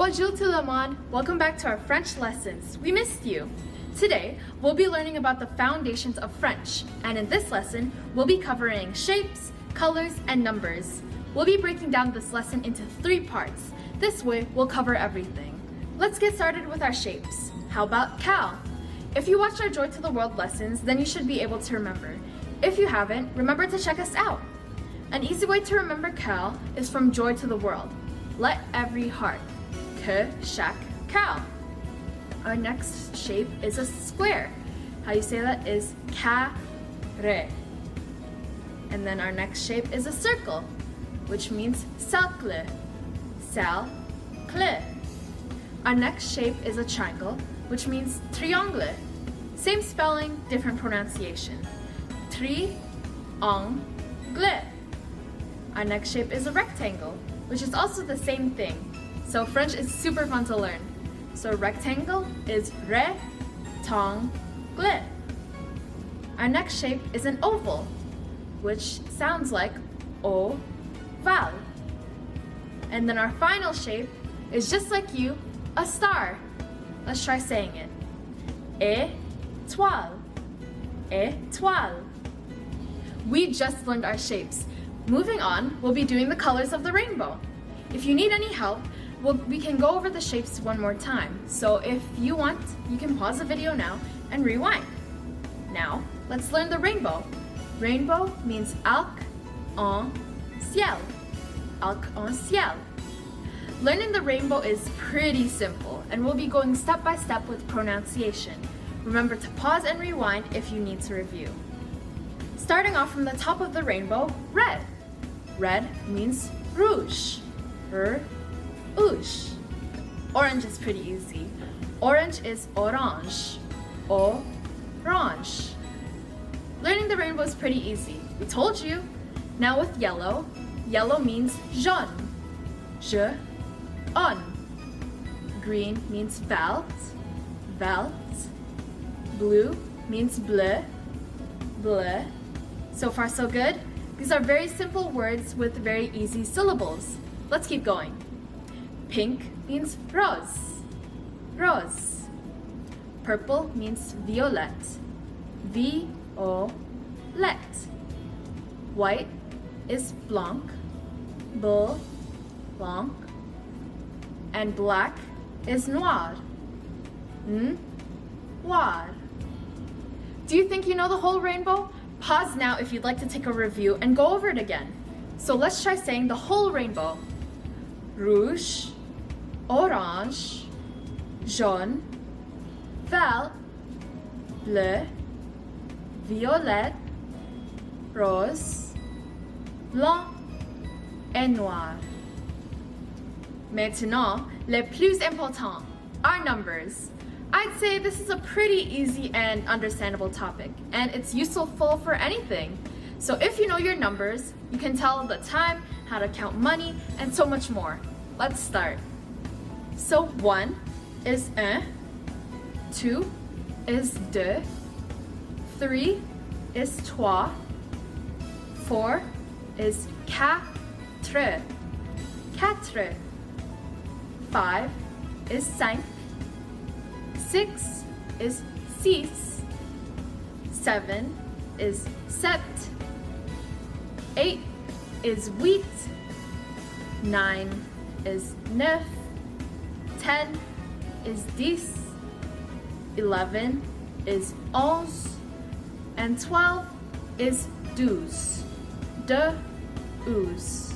Bonjour tout le monde! Welcome back to our French lessons. We missed you! Today, we'll be learning about the foundations of French, and in this lesson, we'll be covering shapes, colors, and numbers. We'll be breaking down this lesson into 3 parts. This way, we'll cover everything. Let's get started with our shapes. How about cow? If you watched our Joy to the World lessons, then you should be able to remember. If you haven't, remember to check us out. An easy way to remember cow is from Joy to the World. Let every heart. Que chaque cow. Our next shape is a square. How you say that is carré. And then our next shape is a circle, which means cercle. Cercle. Our next shape is a triangle, which means tree-anhg-le. Same spelling, different pronunciation. Tree-anhg-le. Our next shape is a rectangle, which is also the same thing. So French is super fun to learn. So rectangle is rhect-angh-le. Our next shape is an oval, which sounds like oh-vah-le. And then our final shape is just like you, a star. Let's try saying it. Étoile. Étoile. We just learned our shapes. Moving on, we'll be doing the colors of the rainbow. If you need any help, we can go over the shapes one more time. So if you want, you can pause the video now and rewind. Now, let's learn the rainbow. Rainbow means arc-en-ciel. Arc-en-ciel. Learning the rainbow is pretty simple, and we'll be going step by step with pronunciation. Remember to pause and rewind if you need to review. Starting off from the top of the rainbow, red. Red means rouge. Rouge. Orange is pretty easy. Orange is orange. Orange. Learning the rainbow is pretty easy. We told you. Now with yellow. Yellow means jaune. Jaune. Green means vert. Vert. Blue means bleu. Bleu. So far so good? These are very simple words with very easy syllables. Let's keep going. Pink means rose. Rose. Purple means vio-let. Vio-let. White is blanc. Blanc. And black is noir. Noir. Do you think you know the whole rainbow? Pause now if you'd like to take a review and go over it again. So let's try saying the whole rainbow. Rouge, orange, jaune, vert, bleu, violet, rose, blanc et noir. Maintenant, le plus important, our numbers. I'd say this is a pretty easy and understandable topic, and it's useful for anything. So if you know your numbers, you can tell the time, how to count money, and so much more. Let's start. So 1 is un, 2 is deux, 3 is trois, 4 is quatre, 5 is cinq, 6 is six, 7 is sept, 8 is huit, 9 is neuf, 10 is dix, 11 is onze, and 12 is douze. Douze.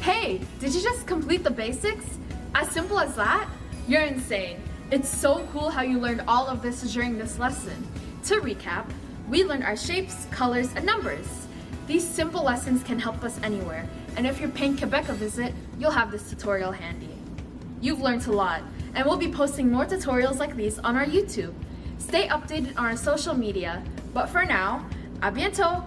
Hey, did you just complete the basics? As simple as that? You're insane. It's so cool how you learned all of this during this lesson. To recap, we learned our shapes, colors, and numbers. These simple lessons can help us anywhere, and if you're paying Quebec a visit, you'll have this tutorial handy. You've learned a lot, and we'll be posting more tutorials like these on our YouTube. Stay updated on our social media, but for now, à bientôt!